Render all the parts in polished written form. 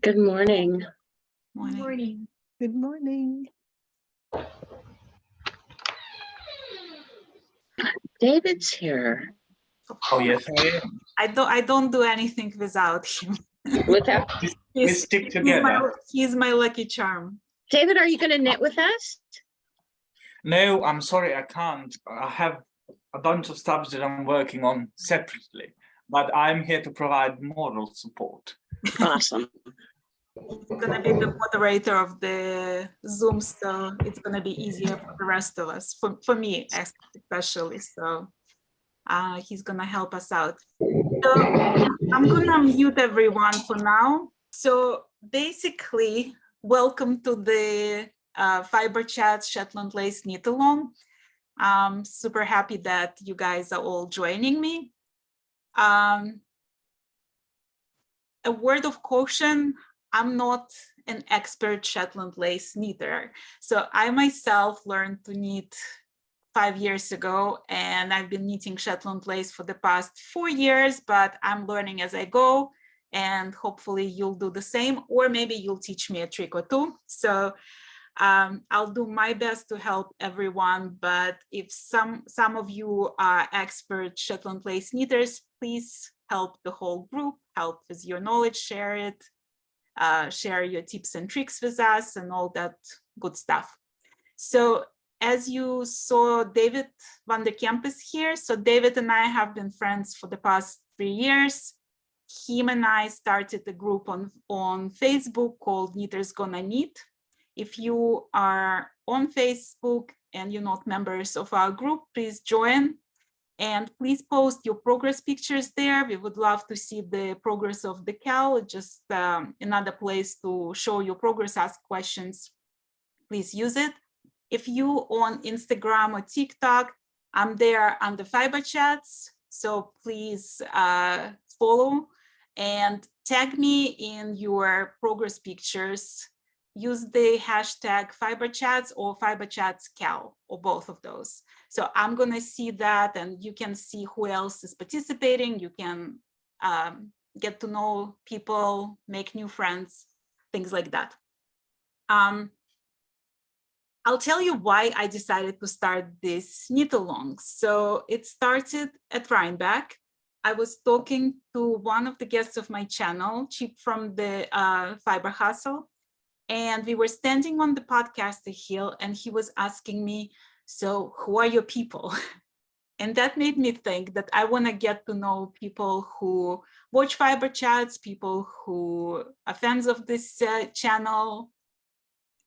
Good morning. Morning. Good morning. David's here. Oh yes, I don't do anything without him. Without We stick together. He's my lucky charm. David, are you going to knit with us? No, I'm sorry, I can't. I have a bunch of stuff that I'm working on separately, but I'm here to provide moral support. Awesome. He's gonna be the moderator of the Zoom, so it's gonna be easier for the rest of us, for me especially. So he's gonna help us out. So I'm gonna mute everyone for now. So basically, welcome to the Fiberchats Shetland Lace Knit-A Long. I'm super happy that you guys are all joining me. A word of caution, I'm not an expert Shetland lace knitter. So I myself learned to knit 5 years ago, and I've been knitting Shetland lace for the past 4 years, but I'm learning as I go, and hopefully you'll do the same, or maybe you'll teach me a trick or two. So I'll do my best to help everyone, but if some of you are expert Shetland lace knitters, please help the whole group, help with your knowledge, share it, share your tips and tricks with us and all that good stuff. So as you saw, David van der Kemp is here. So David and I have been friends for the past 3 years. Him and I started a group on Facebook called Knitters Gonna Knit. If you are on Facebook and you're not members of our group, please join. And please post your progress pictures there. We would love to see the progress of the KAL, just another place to show your progress, ask questions. Please use it. If you on Instagram or TikTok, I'm there under Fiberchats. So please follow and tag me in your progress pictures. Use the hashtag Fiberchats or Fiberchats KAL, or both of those. So I'm going to see that, and you can see who else is participating. You can get to know people, make new friends, things like that. I'll tell you why I decided to start this knit-along. So it started at Rhinebeck. I was talking to one of the guests of my channel, Chip from the Fiber Hustle. And we were standing on the podcaster hill, and he was asking me, so who are your people? And that made me think that I want to get to know people who watch Fiber Chats, people who are fans of this channel,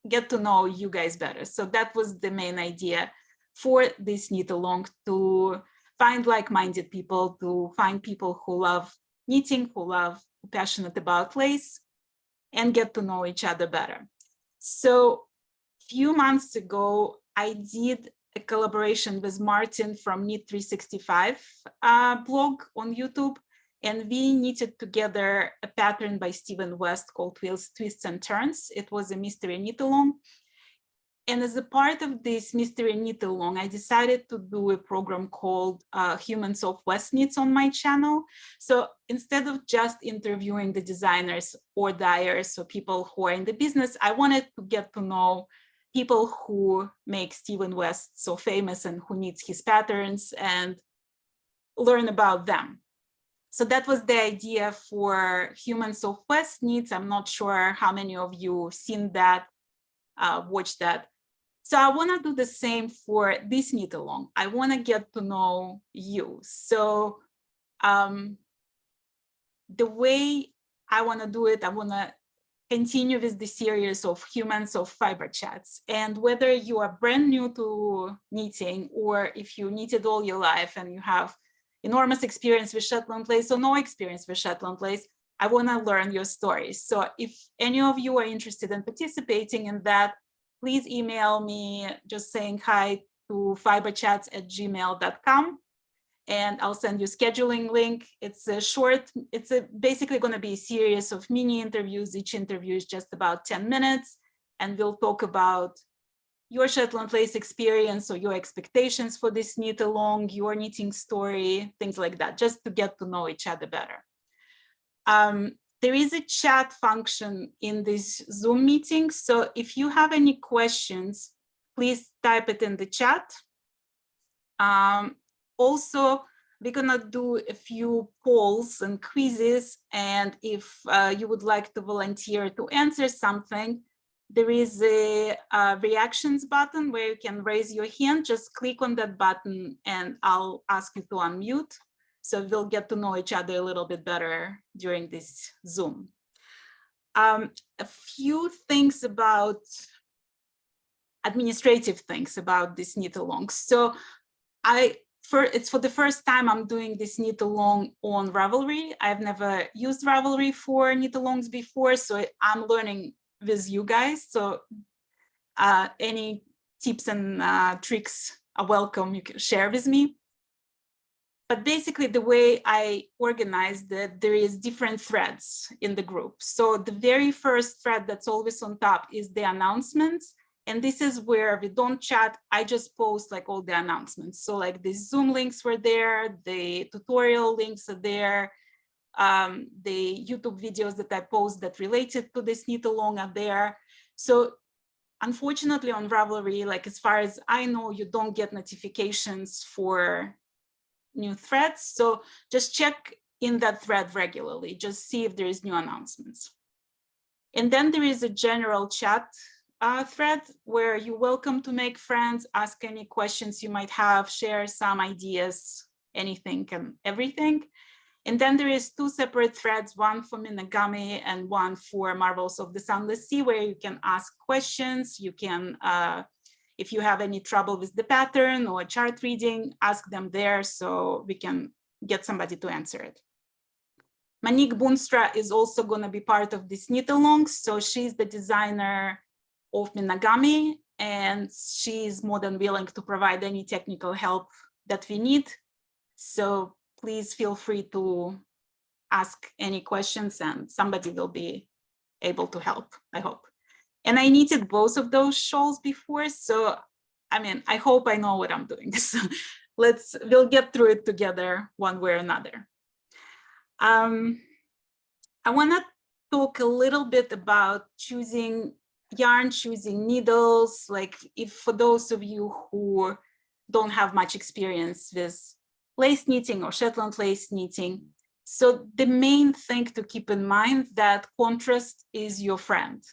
get to know you guys better. So that was the main idea for this knit-along, to find like-minded people, to find people who love knitting, who are passionate about lace, and get to know each other better. So a few months ago, I did a collaboration with Martin from Knit 365 blog on YouTube, and we knitted together a pattern by Stephen West called Twists and Turns. It was a mystery knit-along. And as a part of this mystery knit-along, I decided to do a program called Humans of West Knits on my channel. So instead of just interviewing the designers or dyers or people who are in the business, I wanted to get to know people who make Stephen West so famous and who knits his patterns and learn about them. So that was the idea for Humans of West Knits. I'm not sure how many of you seen that, watched that. So I want to do the same for this knit-along. I want to get to know you. So the way I want to do it, I want to continue with the series of Humans of Fiber Chats. And whether you are brand new to knitting, or if you knitted all your life and you have enormous experience with Shetland lace or no experience with Shetland lace, I want to learn your stories. So if any of you are interested in participating in that, please email me just saying hi to fiberchats@gmail.com, and I'll send you a scheduling link. It's a short, basically going to be a series of mini interviews. Each interview is just about 10 minutes, and we'll talk about your Shetland lace experience or your expectations for this knit-along, your knitting story, things like that, just to get to know each other better. There is a chat function in this Zoom meeting. So if you have any questions, please type it in the chat. Also, we're gonna do a few polls and quizzes. And if you would like to volunteer to answer something, there is a reactions button where you can raise your hand. Just click on that button and I'll ask you to unmute. So we'll get to know each other a little bit better during this Zoom. A few things about administrative things about this knit-along. So it's for the first time I'm doing this knit-along on Ravelry. I've never used Ravelry for knit-alongs before, so I'm learning with you guys. So any tips and tricks are welcome, you can share with me. But basically the way I organized it, there is different threads in the group. So the very first thread that's always on top is the announcements. And this is where we don't chat, I just post like all the announcements. So like the Zoom links were there, the tutorial links are there, the YouTube videos that I post that related to this knit-along are there. So unfortunately on Ravelry, like as far as I know, you don't get notifications for new threads. So just check in that thread regularly, just see if there is new announcements. And then there is a general chat thread where you're welcome to make friends, ask any questions you might have, share some ideas, anything and everything. And then there is two separate threads, one for Minogame and one for Marvels of the Sunless Sea, where you can ask questions. You can, if you have any trouble with the pattern or chart reading, ask them there so we can get somebody to answer it. Monique Boonstra is also going to be part of this knit-along. So she's the designer of Minogame, and she's more than willing to provide any technical help that we need. So please feel free to ask any questions and somebody will be able to help, I hope. And I knitted both of those shawls before, so I mean, I hope I know what I'm doing. So we'll get through it together one way or another. I want to talk a little bit about choosing yarn, choosing needles, like if for those of you who don't have much experience with lace knitting or Shetland lace knitting. So the main thing to keep in mind that contrast is your friend.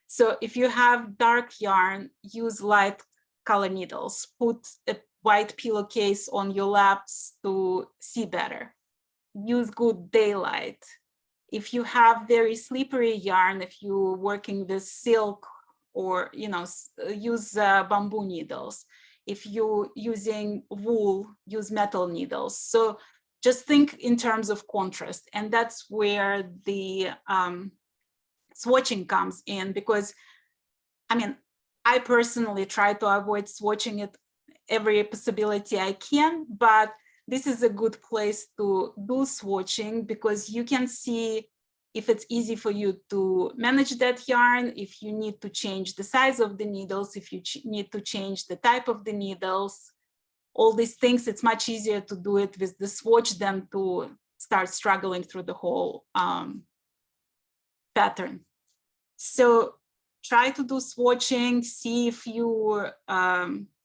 So if you have dark yarn, use light color needles, put a white pillowcase on your laps to see better. Use good daylight. If you have very slippery yarn, if you're working with silk or, you know, use bamboo needles. If you're using wool, use metal needles. So just think in terms of contrast. And that's where the swatching comes in, because, I mean, I personally try to avoid swatching it every possibility I can, but this is a good place to do swatching because you can see if it's easy for you to manage that yarn, if you need to change the size of the needles, if you need to change the type of the needles, all these things, it's much easier to do it with the swatch than to start struggling through the whole pattern. So try to do swatching, see if you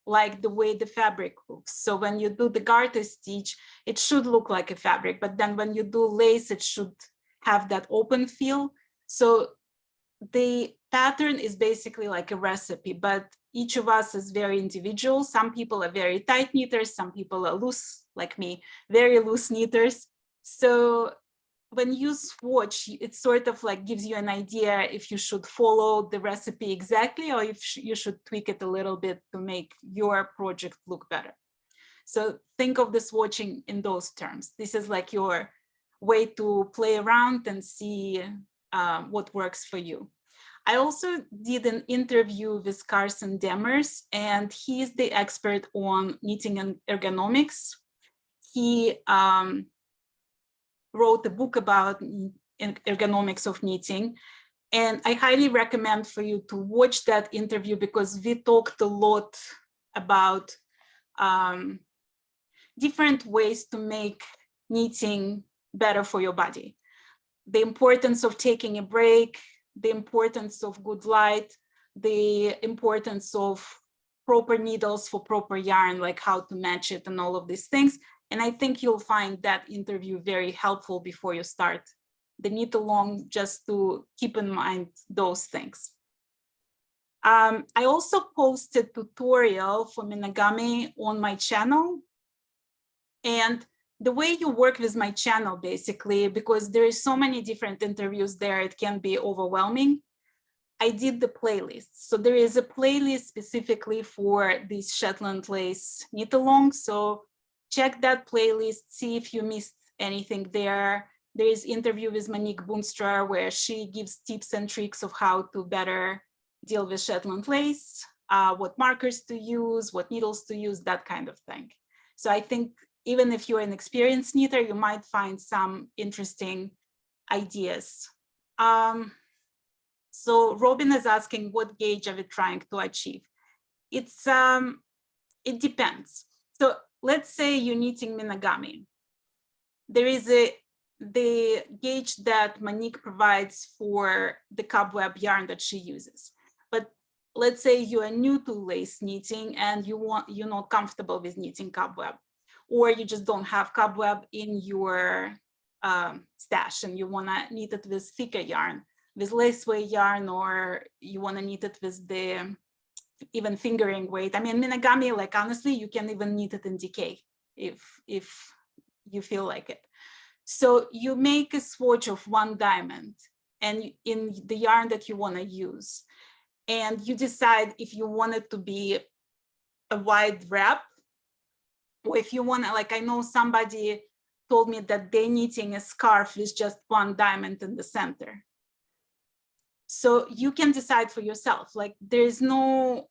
like the way the fabric looks. So when you do the garter stitch, it should look like a fabric, but then when you do lace, it should have that open feel. So the pattern is basically like a recipe, but each of us is very individual. Some people are very tight knitters, some people are loose, like me, very loose knitters. So when you swatch, it sort of like gives you an idea if you should follow the recipe exactly or if you should tweak it a little bit to make your project look better. So think of the swatching in those terms. This is like your way to play around and see what works for you. I also did an interview with Carson Demers, and he's the expert on knitting and ergonomics. He wrote a book about ergonomics of knitting, and I highly recommend for you to watch that interview because we talked a lot about different ways to make knitting better for your body. the importance of taking a break, the importance of good light, the importance of proper needles for proper yarn, like how to match it and all of these things. And I think you'll find that interview very helpful before you start the knit-along, just to keep in mind those things. I also posted tutorial for Minogame on my channel. And the way you work with my channel, basically, because there is so many different interviews there, it can be overwhelming. I did the playlist. So there is a playlist specifically for this Shetland Lace Knit-A-Long. So check that playlist, see if you missed anything there. There is interview with Monique Boonstra where she gives tips and tricks of how to better deal with Shetland lace, what markers to use, what needles to use, that kind of thing. So I think even if you're an experienced knitter, you might find some interesting ideas. So Robin is asking, what gauge are we trying to achieve? It depends. So let's say you're knitting Minogame. There is the gauge that Monique provides for the cobweb yarn that she uses. But let's say you are new to lace knitting and you're not comfortable with knitting cobweb, or you just don't have cobweb in your stash and you want to knit it with thicker yarn, with laceway yarn, or you want to knit it with the even fingering weight. I mean, Minogame, like honestly, you can even knit it in decay if you feel like it. So you make a swatch of 1 diamond and in the yarn that you want to use, and you decide if you want it to be a wide wrap, or if you want to, like, I know somebody told me that they're knitting a scarf with just 1 diamond in the center. So you can decide for yourself, like there's no,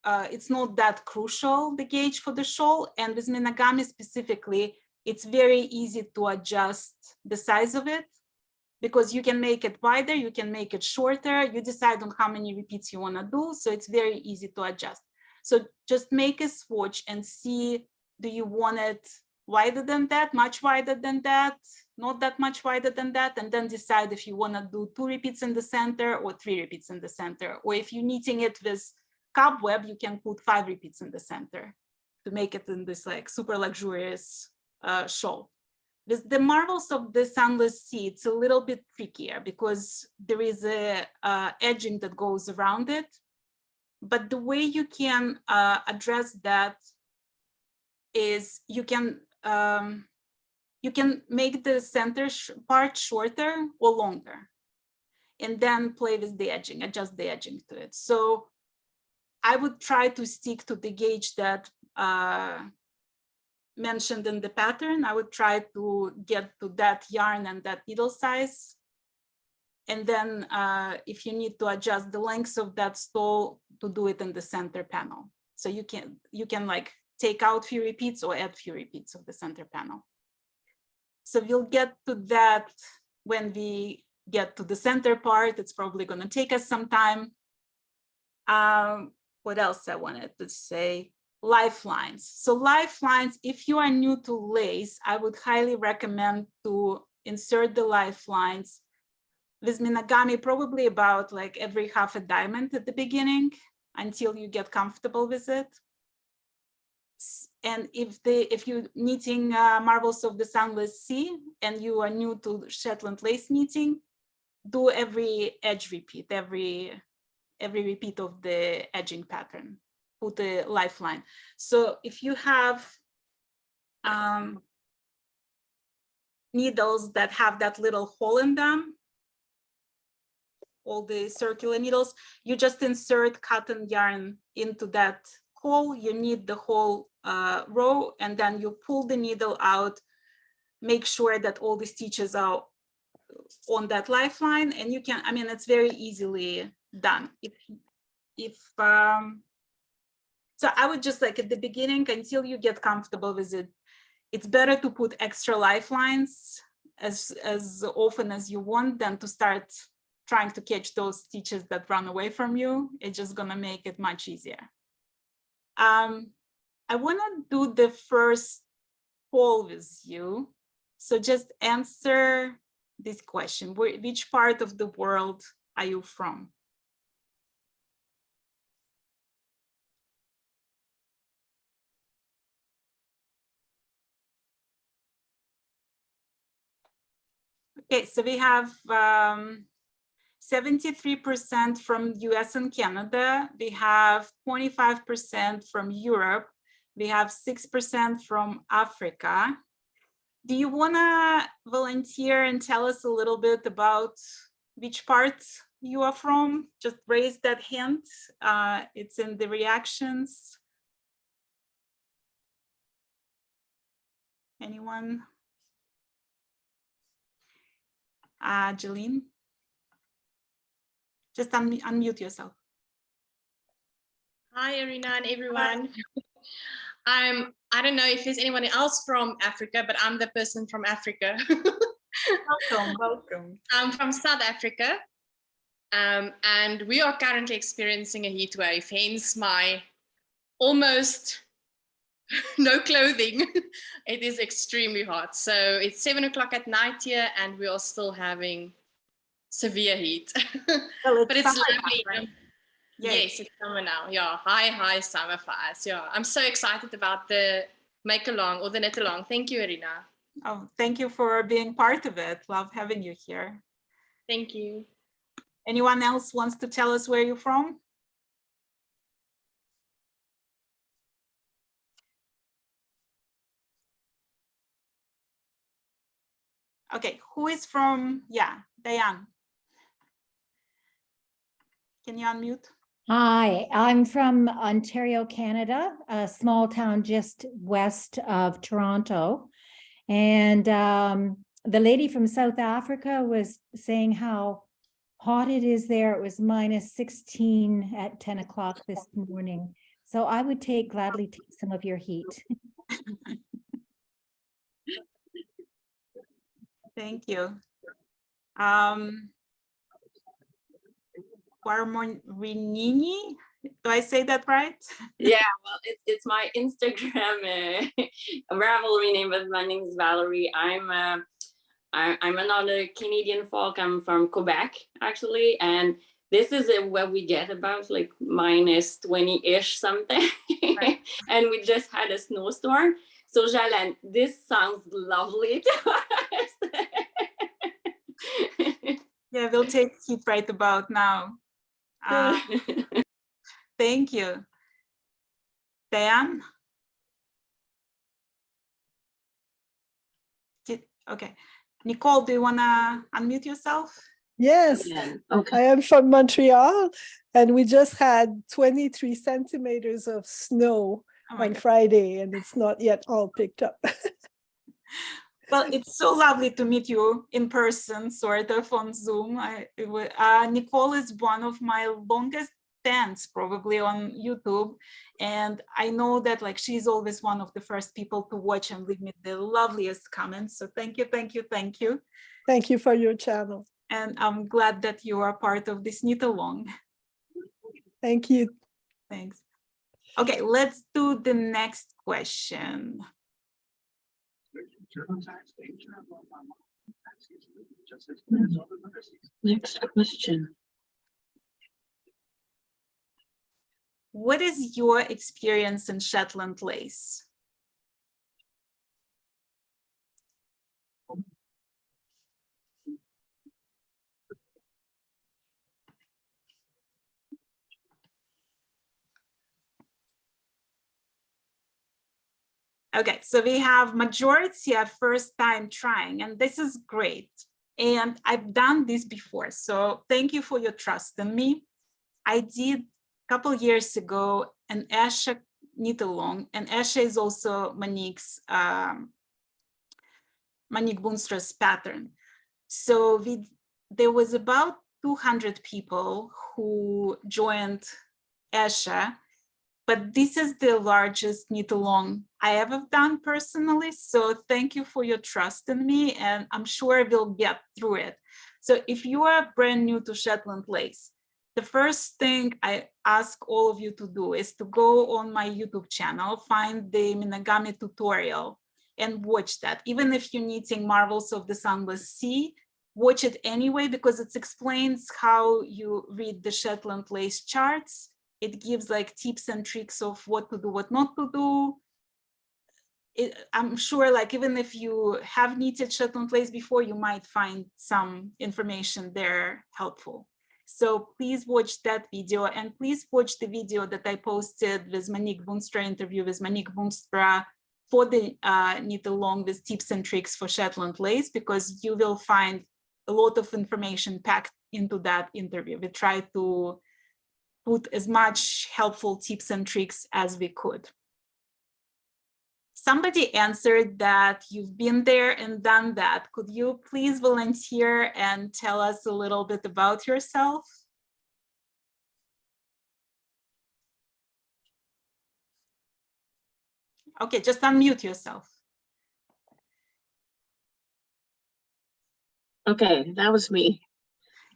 it's not that crucial, the gauge for the shawl. And with Minogame specifically, it's very easy to adjust the size of it, because you can make it wider, you can make it shorter, you decide on how many repeats you want to do. So it's very easy to adjust. So just make a swatch and see, do you want it wider than that, much wider than that, not that much wider than that, and then decide if you want to do 2 repeats in the center or 3 repeats in the center. Or if you're knitting it with cobweb, you can put 5 repeats in the center to make it in this like super luxurious shawl. With the marvels of the Sunless Sea, it's a little bit trickier because there is a edging that goes around it. But the way you can address that is you can make the center part shorter or longer, and then play with the edging, adjust the edging to it. So I would try to stick to the gauge that mentioned in the pattern. I would try to get to that yarn and that needle size. And then if you need to adjust the length of that stole, to do it in the center panel. So you can like take out few repeats or add few repeats of the center panel. So we'll get to that when we get to the center part. It's probably going to take us some time. What else I wanted to say? Lifelines. So lifelines, if you are new to lace, I would highly recommend to insert the lifelines with Minogame, probably about like every half a diamond at the beginning until you get comfortable with it. And if you're knitting Marvels of the Sunless Sea and you are new to Shetland lace knitting, do every edge repeat, every repeat of the edging pattern, put a lifeline. So if you have needles that have that little hole in them, all the circular needles, you just insert cotton yarn into that hole, you knit the whole row, and then you pull the needle out, make sure that all the stitches are on that lifeline, and you can, I mean, it's very easily done. So I would just like at the beginning, until you get comfortable with it, it's better to put extra lifelines as often as you want than to start trying to catch those stitches that run away from you. It's just gonna make it much easier. I wanna do the first poll with you. So just answer this question. Which part of the world are you from? Okay, so we have 73% from US and Canada. We have 25% from Europe. We have 6% from Africa. Do you want to volunteer and tell us a little bit about which part you are from? Just raise that hand. It's in the reactions. Anyone? Jeline? Just unmute yourself. Hi, Irina and everyone. I don't know if there's anyone else from Africa, but I'm the person from Africa. Welcome, welcome. I'm from South Africa, and we are currently experiencing a heat wave, hence my almost no clothing. It is extremely hot. So it's 7 o'clock at night here, and we are still having severe heat. Well, but it's lovely. Right? Yes, it's summer now. Yeah, high summer for us. Yeah, I'm so excited about the make along or the knit along. Thank you, Irina. Oh, thank you for being part of it. Love having you here. Thank you. Anyone else wants to tell us where you're from? Okay, who is from, yeah, Diane. Can you unmute? Hi, I'm from Ontario, Canada, a small town just west of Toronto. And the lady from South Africa was saying how hot it is there. It was -16 at 10 o'clock this morning. So I would gladly take some of your heat. Thank you. Guarmorini, do I say that right? Yeah, well, it's my Instagram Ravelry name, but my name is Valerie. I'm another Canadian folk. I'm from Quebec, actually, and this is where we get about like -20-ish something, right. And we just had a snowstorm. So Jalen, this sounds lovely to us. Yeah, we'll take heat right about now. Thank you. Diane? Okay. Nicole, do you want to unmute yourself? Yes, Okay. I am from Montreal, and we just had 23 centimeters of snow on Friday, and it's not yet all picked up. Well, it's so lovely to meet you in person, sort of on Zoom. Nicole is one of my longest fans probably on YouTube. And I know that like she's always one of the first people to watch and leave me the loveliest comments. So thank you, thank you, thank you. Thank you for your channel. And I'm glad that you are part of this knit along. Thank you. Thanks. Okay, let's do the next question. Next question. What is your experience in Shetland lace? Okay, so we have majority are first time trying, and this is great. And I've done this before, so thank you for your trust in me. I did a couple years ago an Asha knit-along, and Asha is also Monique's Monique Boonstra's pattern. So there was about 200 people who joined Asha, but this is the largest knit-along I ever done personally. So thank you for your trust in me, and I'm sure we'll get through it. So if you are brand new to Shetland lace, the first thing I ask all of you to do is to go on my YouTube channel, find the Minogame tutorial and watch that. Even if you're knitting Marvels of the Sunless Sea, watch it anyway because it explains how you read the Shetland Lace charts. It gives like tips and tricks of what to do, what not to do. I'm sure like even if you have knitted Shetland Lace before, you might find some information there helpful. So please watch that video, and please watch the video that I posted with Monique Boonstra, interview with Monique Boonstra for the Knit-A Long with tips and tricks for Shetland Lace, because you will find a lot of information packed into that interview. We try to put as much helpful tips and tricks as we could. Somebody answered that you've been there and done that. Could you please volunteer and tell us a little bit about yourself? Okay, just unmute yourself. Okay, that was me.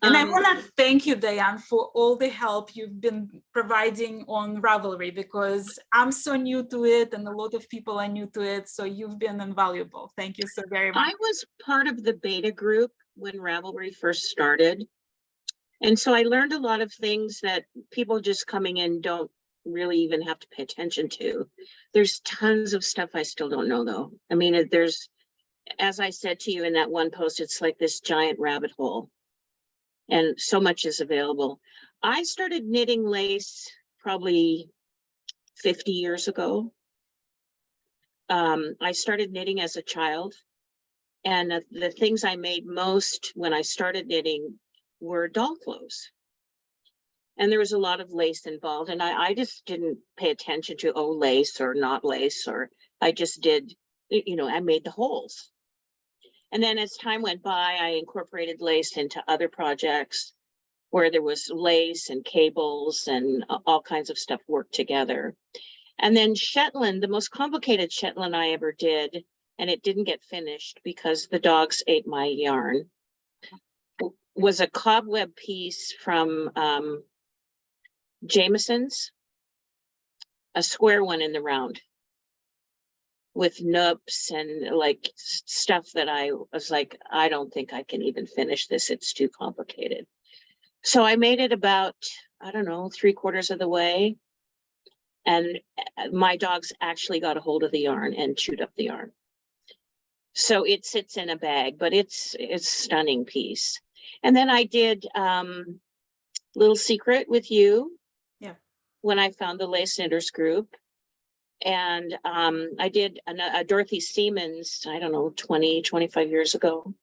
And I want to thank you, Diane, for all the help you've been providing on Ravelry, because I'm so new to it and a lot of people are new to it. So you've been invaluable. Thank you so very much. I was part of the beta group when Ravelry first started. And so I learned a lot of things that people just coming in don't really even have to pay attention to. There's tons of stuff I still don't know, though. I mean, there's, as I said to you in that one post, it's like this giant rabbit hole. And so much is available. I started knitting lace probably 50 years ago. I started knitting as a child. And the things I made most when I started knitting were doll clothes. And there was a lot of lace involved. And I just didn't pay attention to, oh, lace or not lace, or I just did, you know, I made the holes. And then as time went by, I incorporated lace into other projects where there was lace and cables and all kinds of stuff worked together. And then Shetland, the most complicated Shetland I ever did, and it didn't get finished because the dogs ate my yarn, was a cobweb piece from Jameson's, a square one in the round, with noops and like stuff that I was like, I don't think I can even finish this. It's too complicated. So I made it about, I don't know, 3/4 of the way. And my dogs actually got a hold of the yarn and chewed up the yarn. So it sits in a bag, but it's a stunning piece. And then I did Little Secret with you. Yeah. When I found the Lace Knitters group. And I did a Dorothy Siemens, I don't know, 20, 25 years ago.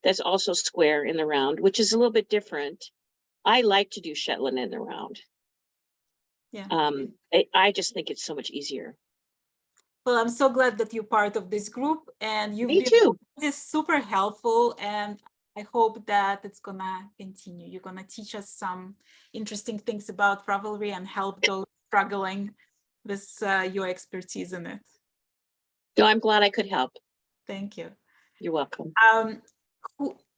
That's also square in the round, which is a little bit different. I like to do Shetland in the round. Yeah. I just think it's so much easier. Well, I'm so glad that you're part of this group, and you've Me been too. this super helpful, and I hope that it's gonna continue. You're gonna teach us some interesting things about Ravelry and help those struggling with your expertise in it. No, I'm glad I could help. Thank you. You're welcome.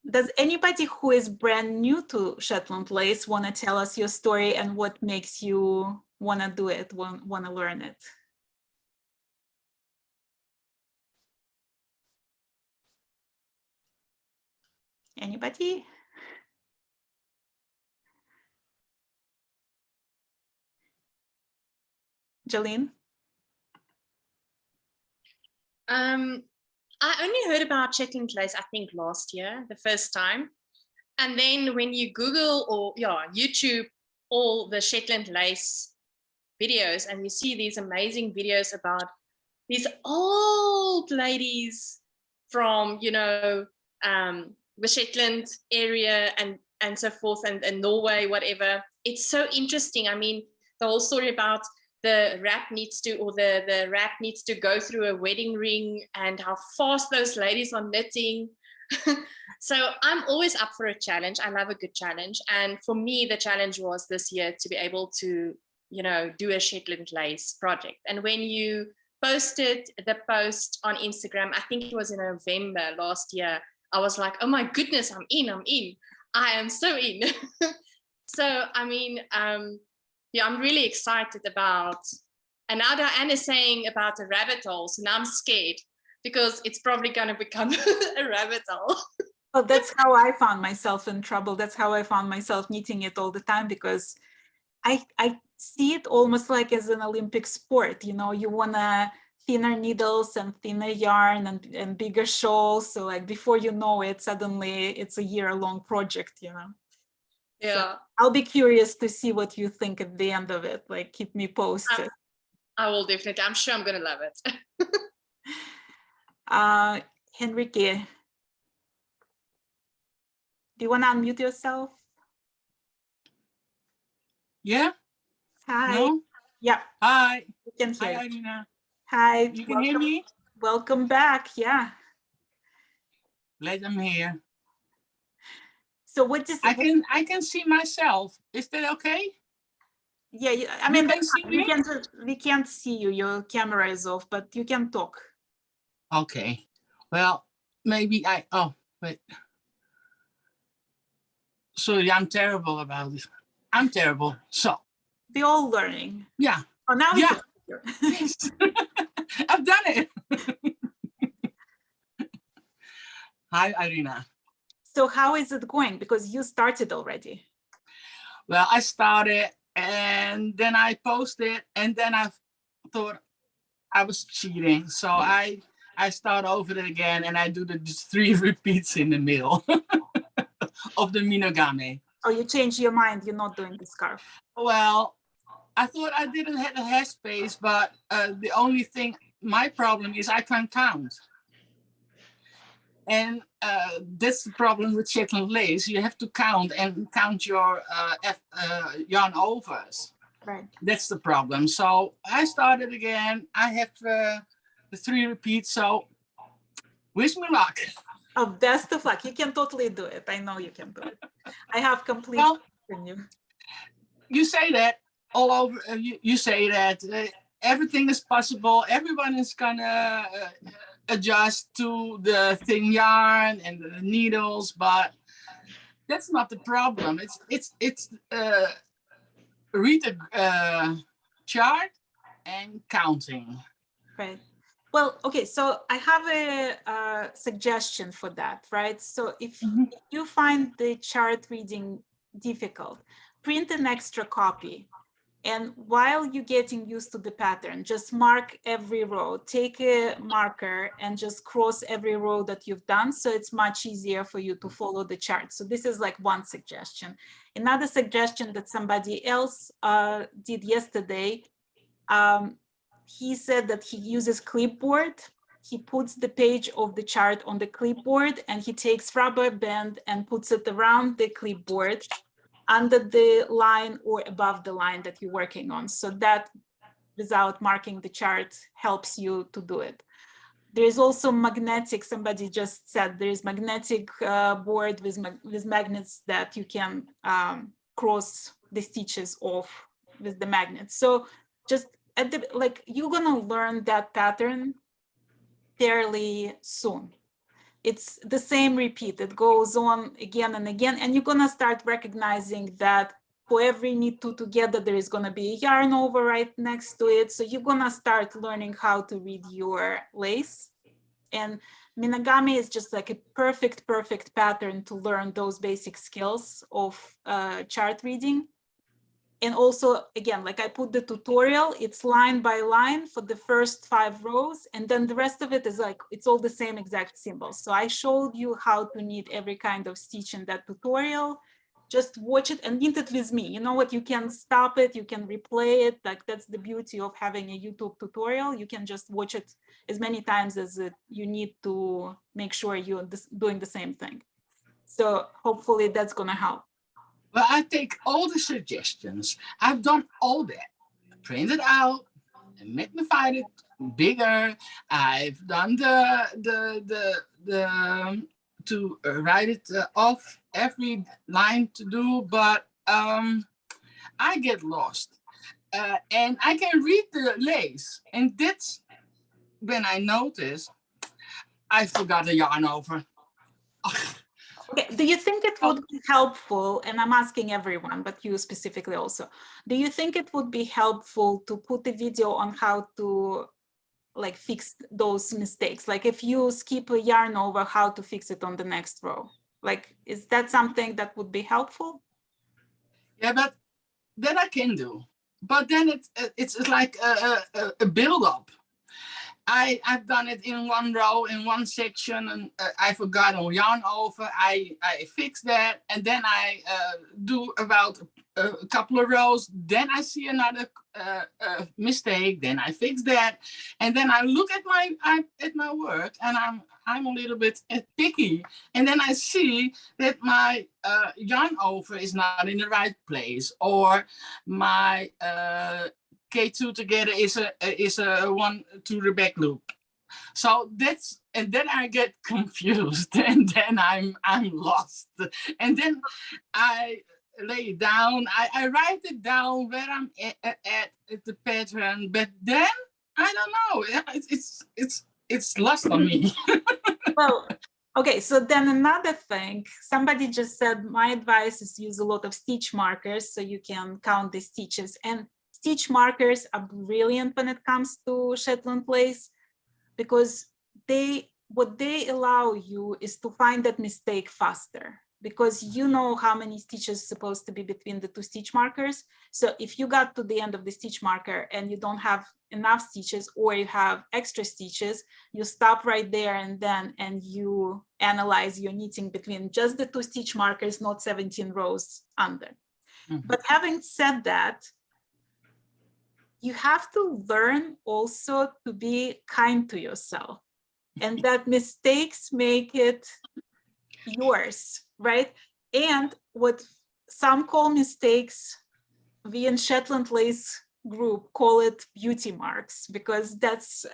Does anybody who is brand new to Shetland Lace want to tell us your story and what makes you want to do it, want to learn it? Anybody? Jolene? I only heard about Shetland Lace, I think last year, the first time. And then when you Google or YouTube all the Shetland Lace videos, and you see these amazing videos about these old ladies from, you know, the Shetland area and so forth, and Norway, whatever. It's so interesting. I mean, the whole story about the wrap needs to, or the wrap needs to go through a wedding ring, and how fast those ladies are knitting. So I'm always up for a challenge. I love a good challenge. And for me, the challenge was this year to be able to, you know, do a Shetland Lace project. And when you posted the post on Instagram, I think it was in November last year, I was like, oh my goodness, I'm in. I am so in. So, I mean, yeah, I'm really excited about, and now Diane is saying about the rabbit hole, so now I'm scared because it's probably going to become a rabbit hole. Well, that's how I found myself in trouble. That's how I found myself knitting it all the time, because I see it almost like as an Olympic sport. You know, you want to thinner needles and thinner yarn and bigger shawls. So like before you know it, suddenly it's a year-long project, you know. Yeah. So I'll be curious to see what you think at the end of it. Like, keep me posted. I will definitely. I'm sure I'm going to love it. Henrique, do you want to unmute yourself? Yeah. Hi. No. Yeah. Hi. We can hear Hi, you. Irina. Hi. You can hear me? Welcome back. Yeah. Glad I'm here. So what does I can see myself. Is that okay? Yeah, I mean, can see me? we can't see you. Your camera is off, but you can talk. Okay. Well, maybe oh, wait. Sorry, I'm terrible about this. I'm terrible. So. We're all learning. Yeah. Oh, now we Yeah. can. I've done it. Hi, Irina. So how is it going? Because you started already. Well, I started and then I posted and then I thought I was cheating. So I start over it again and I do the 3 repeats in the middle of the Minogame. Oh, you changed your mind. You're not doing the scarf. Well, I thought I didn't have the hairspace, but the only thing, my problem is I can't count. And that's the problem with Shetland lace. You have to count and count your yarn overs. Right. That's the problem. So I started again. I have the 3 repeats. So wish me luck. Oh, best of luck. You can totally do it. I know you can do it. I have complete Well, faith in you. You say that all over. You say that everything is possible. Everyone is gonna adjust to the thin yarn and the needles, but that's not the problem. It's read a chart and counting. Right. Well, okay, so I have a suggestion for that, right? So if you find the chart reading difficult, print an extra copy. And while you're getting used to the pattern, just mark every row. Take a marker and just cross every row that you've done. So it's much easier for you to follow the chart. So this is like one suggestion. Another suggestion that somebody else did yesterday, he said that he uses clipboard. He puts the page of the chart on the clipboard and he takes rubber band and puts it around the clipboard under the line or above the line that you're working on. So that, without marking the chart, helps you to do it. There is also magnetic, somebody just said there's magnetic board with magnets that you can cross the stitches off with the magnets. So just at the, like, you're gonna learn that pattern fairly soon. It's the same repeat. It goes on again and again, and you're gonna start recognizing that for every knit 2 together, there is gonna be a yarn over right next to it. So you're gonna start learning how to read your lace. And Minogame is just like a perfect pattern to learn those basic skills of chart reading. And also, again, like I put the tutorial, it's line by line for the first 5 rows. And then the rest of it is like, it's all the same exact symbols. So I showed you how to knit every kind of stitch in that tutorial. Just watch it and knit it with me. You know what, you can stop it, you can replay it. Like that's the beauty of having a YouTube tutorial. You can just watch it as many times as you need to make sure you're doing the same thing. So hopefully that's gonna help. Well, I take all the suggestions. I've done all that. Printed out and magnified it bigger. I've done the to write it off every line to do, but I get lost. And I can read the lace, and that's when I notice I forgot the yarn over. Okay, do you think it would be helpful, and I'm asking everyone, but you specifically also, do you think it would be helpful to put a video on how to like fix those mistakes? Like if you skip a yarn over, how to fix it on the next row? Like, is that something that would be helpful? Yeah, but that I can do. But then it's like a build-up. I've done it in one row, in one section, and I forgot on yarn over. I fix that, and then I do about a couple of rows. Then I see another mistake. Then I fix that, and then I look at my work, and I'm a little bit picky. And then I see that my yarn over is not in the right place, or my K2 together is a 1 to the back loop. So that's, and then I get confused, and then I'm lost. And then I lay it down. I write it down where I'm at the pattern, but then I don't know. It's lost on me. Well, okay, so then another thing, somebody just said, my advice is use a lot of stitch markers so you can count the stitches. And stitch markers are brilliant when it comes to Shetland lace, because what they allow you is to find that mistake faster, because you know how many stitches supposed to be between the two stitch markers. So if you got to the end of the stitch marker and you don't have enough stitches, or you have extra stitches, you stop right there and you analyze your knitting between just the two stitch markers, not 17 rows under. Mm-hmm. But having said that, you have to learn also to be kind to yourself, and that mistakes make it yours, right? And what some call mistakes, we in Shetland Lace Group call it beauty marks, because that's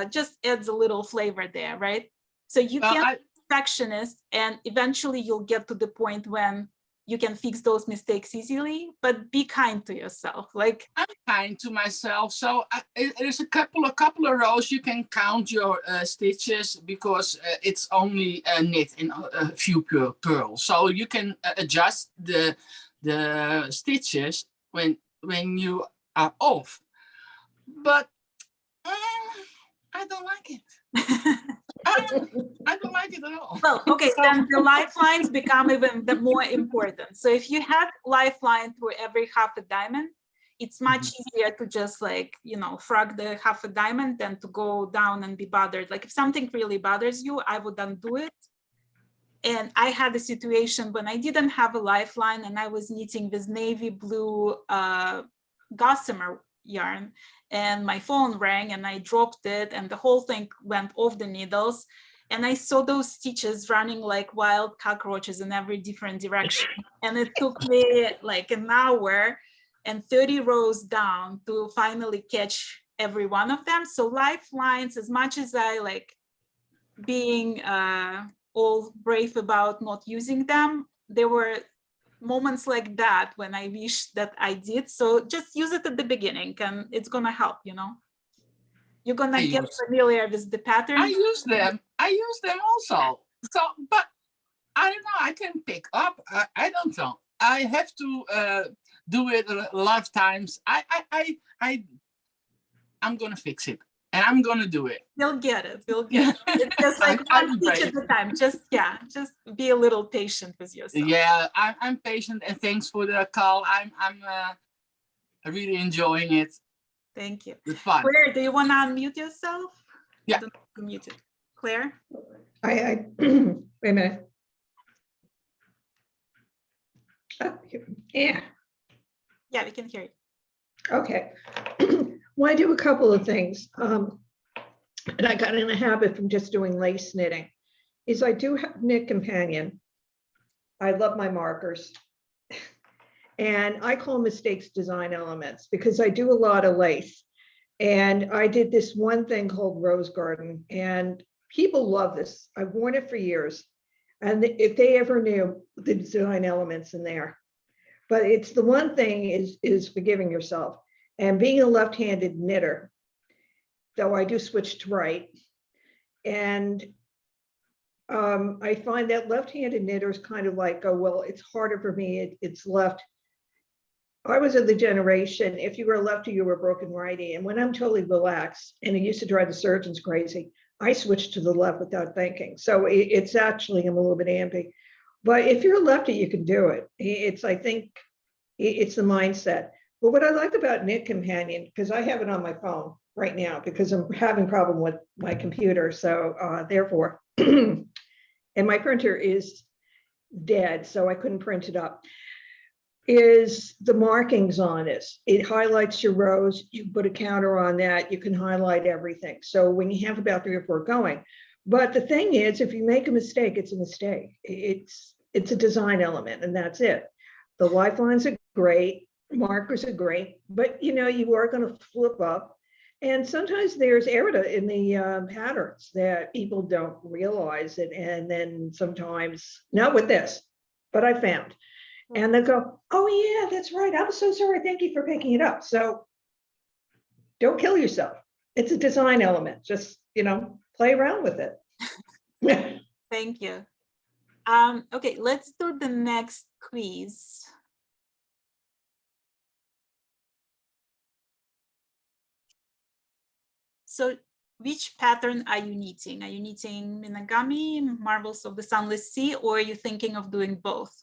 just adds a little flavor there, right? So you can be perfectionist, and eventually you'll get to the point when you can fix those mistakes easily, but be kind to yourself. Like, I'm kind to myself. So there's a couple of rows you can count your stitches, because it's only knit in a few purls. So you can adjust the stitches when you are off. But I don't like it. I don't like it at all. Well, okay, so then the lifelines become even more important. So if you have lifeline through every half a diamond, it's much easier to just, like, you know, frog the half a diamond than to go down and be bothered. Like, if something really bothers you, I would undo it. And I had a situation when I didn't have a lifeline, and I was knitting this navy blue gossamer yarn, and my phone rang and I dropped it, and the whole thing went off the needles, and I saw those stitches running like wild cockroaches in every different direction. And it took me like an hour and 30 rows down to finally catch every one of them. So lifelines, as much as I like being all brave about not using them, there were moments like that when I wish that I did. So just use it at the beginning, and it's gonna help, you know. You're gonna get familiar with the pattern. I use them also. So, but I don't know, I can pick up. I don't know. I have to do it a lot of times. I'm gonna fix it, and I'm gonna do it. You'll get it. You'll get it. It's just like one stitch at a time. Just be a little patient with yourself. Yeah, I'm patient, and thanks for the call. I'm really enjoying it. Thank you. It's fun. Claire, do you want to unmute yourself? Yeah. Unmute it. Claire? I wait a minute. Oh, yeah. Yeah, we can hear you. Okay. Well, I do a couple of things. And I got in a habit from just doing lace knitting. Is I do have Knit Companion. I love my markers. And I call mistakes design elements, because I do a lot of lace. And I did this one thing called Rose Garden, and people love this. I've worn it for years. And if they ever knew the design elements in there. But it's the one thing is forgiving yourself. And being a left-handed knitter, though I do switch to right. And I find that left-handed knitters kind of like go, well, it's harder for me, it's left. I was of the generation, if you were a lefty, you were broken righty. And when I'm totally relaxed, and it used to drive the surgeons crazy, I switched to the left without thinking. So it's actually, I'm a little bit ampy. But if you're a lefty, you can do it. It's, I think, it's the mindset. But what I like about Knit Companion, because I have it on my phone right now because I'm having a problem with my computer. So therefore, and my printer is dead, so I couldn't print it up, is the markings on it. It highlights your rows. You put a counter on that. You can highlight everything. So when you have about 3 or 4 going, but the thing is, if you make a mistake, it's a mistake. It's a design element, and that's it. The lifelines are great. Markers are great, but you are going to flip up. And sometimes there's errata in the patterns that people don't realize it. And then sometimes, not with this, but I found. And they go, oh yeah, that's right. I'm so sorry. Thank you for picking it up. So don't kill yourself. It's a design element. Just, play around with it. Thank you. Okay, let's do the next quiz. So which pattern are you knitting? Are you knitting Minogame, Marvels of the Sunless Sea, or are you thinking of doing both?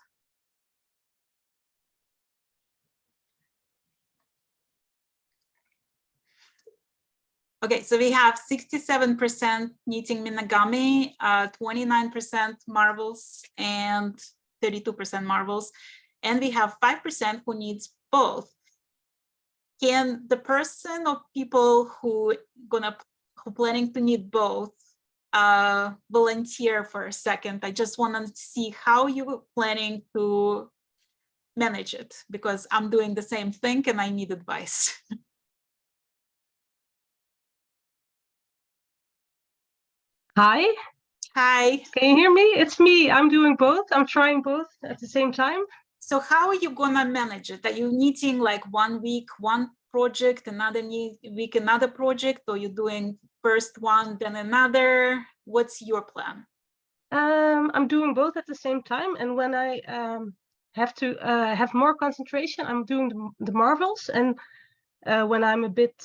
Okay, so we have 67% knitting Minogame, 29% Marvels, and 32% Marvels. And we have 5% who needs both. Can the person or people who planning to knit both volunteer for a second? I just want to see how you're planning to manage it, because I'm doing the same thing and I need advice. Hi. Hi. Can you hear me? It's me. I'm doing both. I'm trying both at the same time. So how are you gonna manage it? Are you knitting like 1 week, one project, another week, another project, or you're doing first one, then another? What's your plan? I'm doing both at the same time. And when I have to have more concentration, I'm doing the Marvels. And when I'm a bit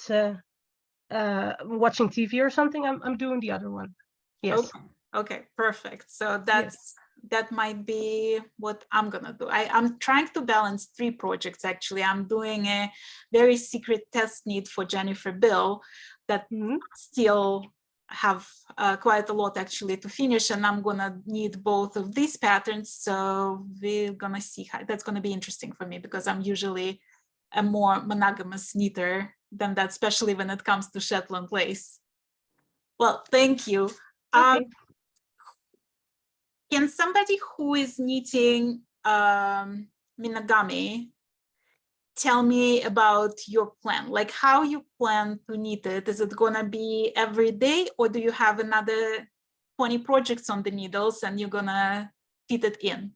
watching TV or something, I'm doing the other one. Yes. Okay, perfect. So that might be what I'm gonna do. I'm trying to balance 3 projects actually. I'm doing a very secret test knit for Jennifer Bill that still have quite a lot actually to finish, and I'm gonna knit both of these patterns. So we're gonna see how that's gonna be interesting for me, because I'm usually a more monogamous knitter than that, especially when it comes to Shetland lace. Well, thank you. Okay. Can somebody who is knitting Minogame tell me about your plan? Like how you plan to knit it? Is it gonna be every day, or do you have another 20 projects on the needles and you're gonna fit it in?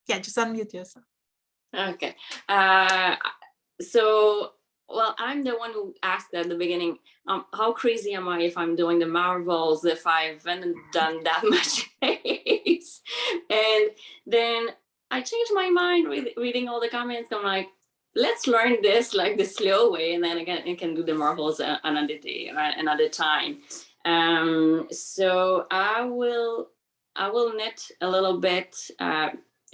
Yeah, just unmute yourself. Okay. So, well, I'm the one who asked at the beginning, how crazy am I if I'm doing the Marvels, if I haven't done that much lace? And then I changed my mind reading all the comments. I'm like, let's learn this like the slow way, and then again, I can do the Marvels another day, right? Another time. So I will knit a little bit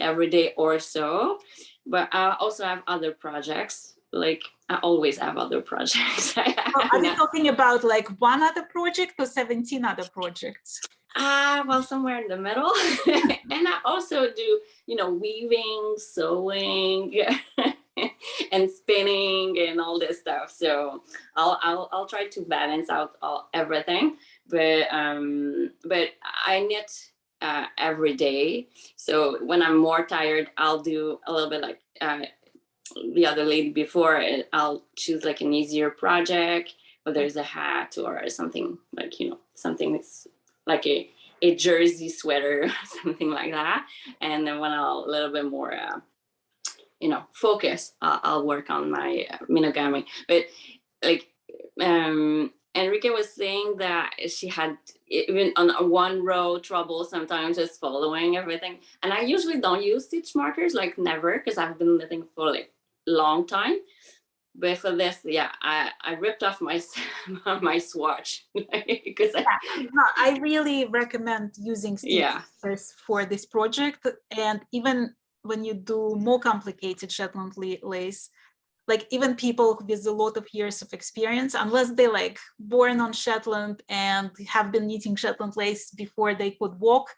every day or so, but I also have other projects. Like I always have other projects. Are you talking about like one other project or 17 other projects? Well, somewhere in the middle. And I also do, weaving, sewing, and spinning and all this stuff. So I'll try to balance out everything. But I knit every day. So when I'm more tired, I'll do a little bit like the other lady before. I'll choose like an easier project, whether it's a hat or something like, something that's like a jersey sweater, something like that. And then when I'll a little bit more, focus, I'll work on my Minogame. But like, Enrique was saying that she had even on one row trouble sometimes just following everything. And I usually don't use stitch markers, like never, because I've been knitting for like long time. but for this, yeah, I ripped off my my swatch because I really recommend using stitch markers for this project. And even when you do more complicated Shetland lace, like even people with a lot of years of experience, unless they like born on Shetland and have been knitting Shetland lace before they could walk,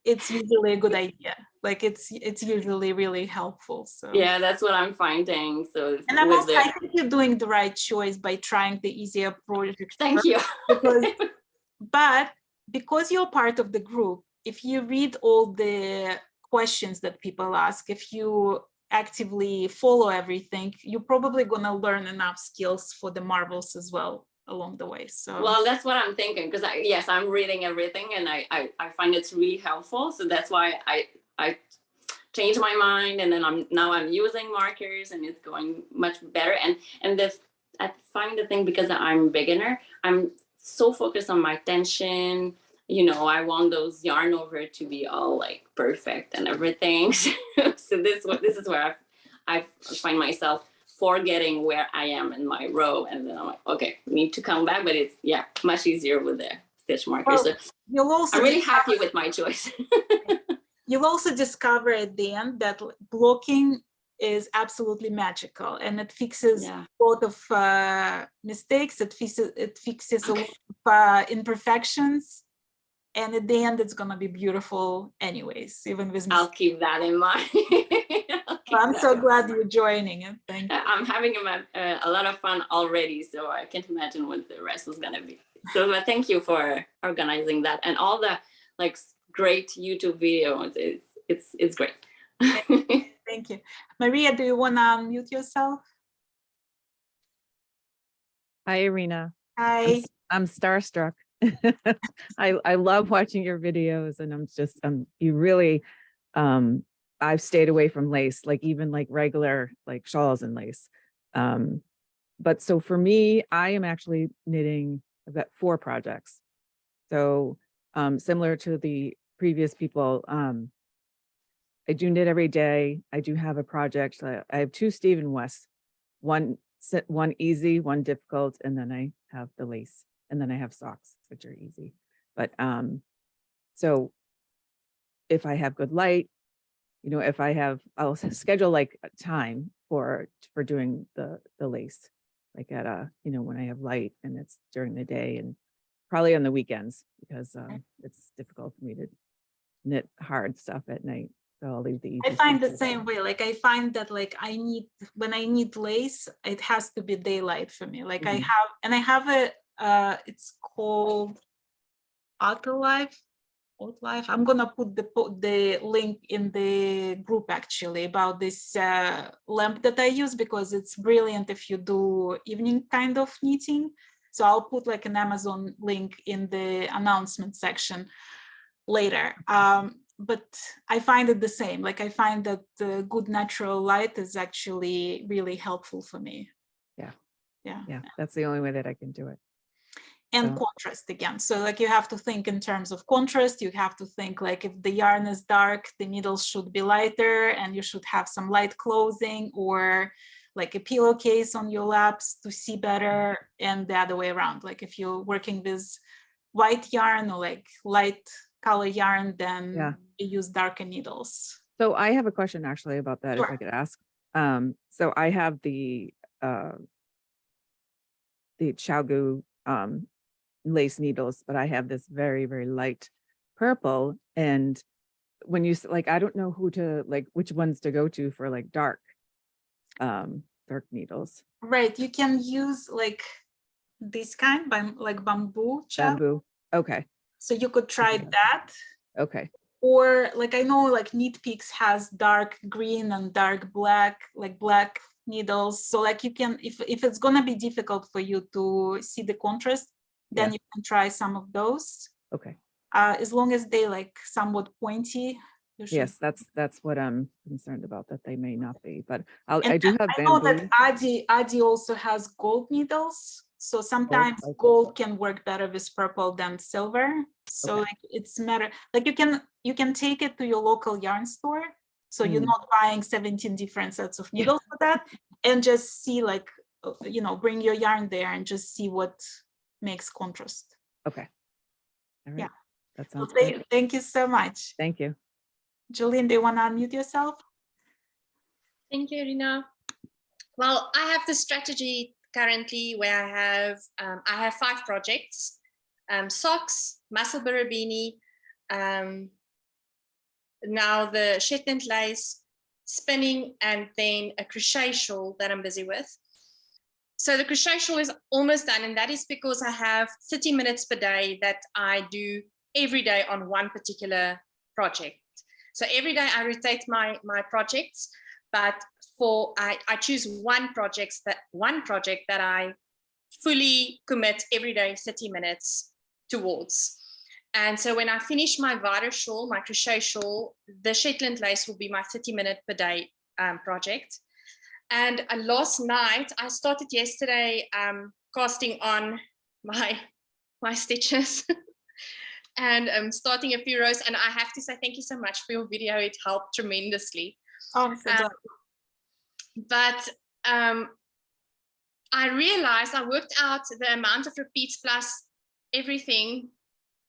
it's usually a good idea. Like it's usually really helpful. So yeah, that's what I'm finding. So and I think you're doing the right choice by trying the easier project. Thank you. But because you're part of the group, if you read all the questions that people ask, if you actively follow everything, you're probably gonna learn enough skills for the marvels as well along the way. So well, that's what I'm thinking, because yes, I'm reading everything and I find it's really helpful. So that's why I changed my mind, and then I'm using markers and it's going much better. And this, I find the thing, because I'm a beginner, I'm so focused on my tension. You know, I want those yarn over to be all like perfect and everything. So this is where I find myself forgetting where I am in my row, and then I'm like, okay, need to come back. But it's much easier with the stitch markers. Well, so I'm really happy with my choice. You'll also discover at the end that blocking is absolutely magical, and it fixes a lot of mistakes. It fixes a lot of imperfections. And at the end, it's gonna be beautiful anyways, even with mistakes. I'll keep that in mind. I'm so glad you're joining it. Thank you. I'm having a lot of fun already, so I can't imagine what the rest is gonna be. So thank you for organizing that, and all the like great YouTube videos. It's great. Thank you. Maria, do you want to unmute yourself? Hi, Irina. Hi. I'm starstruck. I love watching your videos, and you really, I've stayed away from lace, like even like regular like shawls and lace. But so for me, I am actually knitting, I've got 4 projects. So similar to the previous people, I do knit every day. I do have a project. I have 2 Stephen West, one easy, one difficult, and then I have the lace, and then I have socks, which are easy. But so if I have good light, you know, I'll schedule like a time for doing the lace, like at you know, when I have light and it's during the day, and probably on the weekends, because it's difficult for me to knit hard stuff at night. So I'll leave the easy. I find the same way. Like I find that like when I need lace, it has to be daylight for me. Like I have a it's called Outlife. I'm gonna put the link in the group actually about this lamp that I use, because it's brilliant if you do evening kind of knitting. So I'll put like an Amazon link in the announcement section later. But I find it the same. Like I find that the good natural light is actually really helpful for me. Yeah. That's the only way that I can do it. And contrast again. So like you have to think in terms of contrast. You have to think like if the yarn is dark, the needles should be lighter, and you should have some light clothing or like a pillowcase on your laps to see better, and the other way around. Like if you're working with white yarn or like light color yarn, then you use darker needles. So I have a question actually about that, Sure. if I could ask. So I have the Chagu lace needles, but I have this very, very light purple. And when you like, I don't know which ones to go to for like dark needles. Right. You can use like this kind, like bamboo. Bamboo. Okay. So you could try that. Okay. Or like I know like Knit Peaks has dark green and dark black, like black needles. So like you can, if it's gonna be difficult for you to see the contrast, then you can try some of those. Okay. As long as they like somewhat pointy. Yes, that's what I'm concerned about, that they may not be. But I do have bamboo. I know that Adi also has gold needles. So sometimes gold can work better with purple than silver. So like it's matter, like you can take it to your local yarn store. So you're not buying 17 different sets of needles for that. and just see like, bring your yarn there and just see what makes contrast. Okay. All right. Yeah. That So sounds good. thank you so much. Thank you. Jolene, do you want to unmute yourself? Thank you, Rina. Well, I have the strategy currently where I have 5 projects: socks, muscle beanie, now the Shetland lace, spinning, and then a crochet shawl that I'm busy with. So the crochet shawl is almost done, and that is because I have 30 minutes per day that I do every day on one particular project. So every day I rotate my projects, but I choose one project that I fully commit every day 30 minutes towards. And so when I finish my Vada shawl, my crochet shawl, the Shetland lace will be my 30-minute per day project. And last night, I started yesterday casting on my stitches and starting a few rows. And I have to say thank you so much for your video. It helped tremendously. Oh, so but I realized I worked out the amount of repeats plus everything,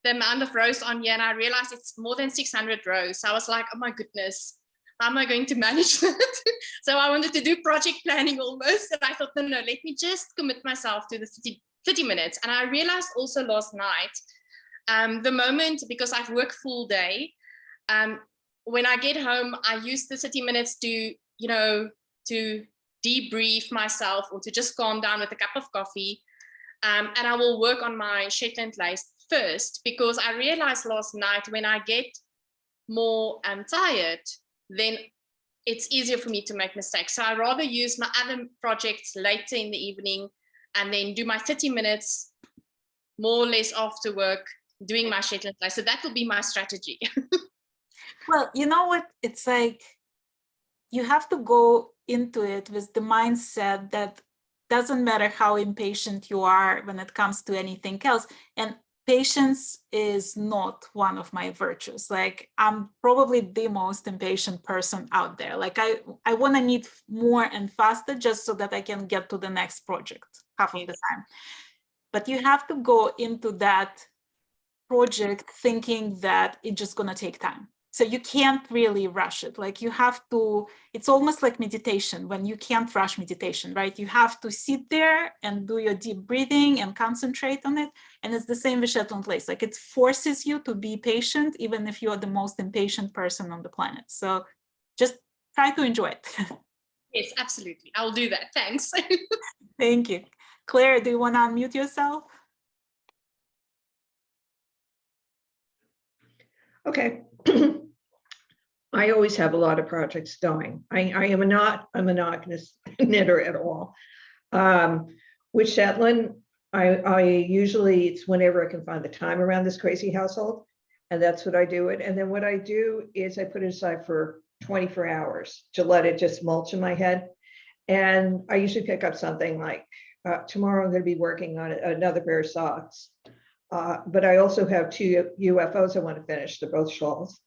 the amount of rows on here, and I realized it's more than 600 rows. So I was like, oh my goodness, how am I going to manage that? So I wanted to do project planning almost, and I thought, no, let me just commit myself to the 30 minutes. And I realized also last night, the moment, because I've worked full day, when I get home, I use the 30 minutes to, to debrief myself or to just calm down with a cup of coffee. And I will work on my Shetland lace first, because I realized last night when I get more tired, then it's easier for me to make mistakes. So I rather use my other projects later in the evening and then do my 30 minutes more or less after work doing my Shetland lace. So that will be my strategy. Well, you know what? It's like you have to go into it with the mindset that doesn't matter how impatient you are when it comes to anything else. And patience is not one of my virtues. Like, I'm probably the most impatient person out there. Like, I want to knit more and faster just so that I can get to the next project half of the time. But you have to go into that project thinking that it's just going to take time. So you can't really rush it. Like, you have to, it's almost like meditation when you can't rush meditation, right? You have to sit there and do your deep breathing and concentrate on it. And it's the same with Shetland lace. Like, it forces you to be patient, even if you're the most impatient person on the planet. So just try to enjoy it. Yes, absolutely. I'll do that. Thanks. Thank you. Claire, do you want to unmute yourself? Okay. I always have a lot of projects going. I am not a monogamous knitter at all. With Shetland, I usually, it's whenever I can find the time around this crazy household, and that's what I do it. And then what I do is I put it aside for 24 hours to let it just mulch in my head. And I usually pick up something like, tomorrow I'm going to be working on another pair of socks. But I also have 2 UFOs I want to finish. They're both shawls.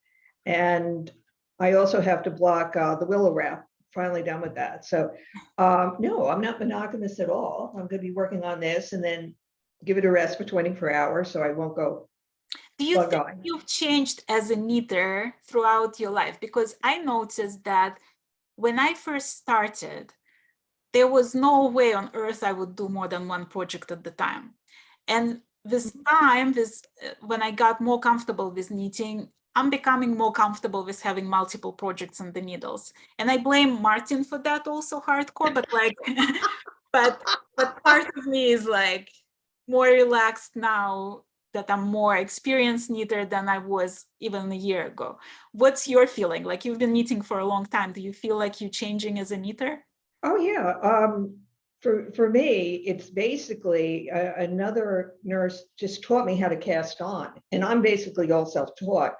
And I also have to block the willow wrap. Finally done with that. So no, I'm not monogamous at all. I'm going to be working on this and then give it a rest for 24 hours so I won't go. Do you think you've changed as a knitter throughout your life? Because I noticed that when I first started, there was no way on earth I would do more than one project at the time. And this time, when I got more comfortable with knitting, I'm becoming more comfortable with having multiple projects on the needles. And I blame Martin for that also hardcore, but like, but part of me is like more relaxed now that I'm more experienced knitter than I was even a year ago. What's your feeling? Like, you've been knitting for a long time. Do you feel like you're changing as a knitter? Oh yeah. For me, it's basically another nurse just taught me how to cast on, and I'm basically all self-taught.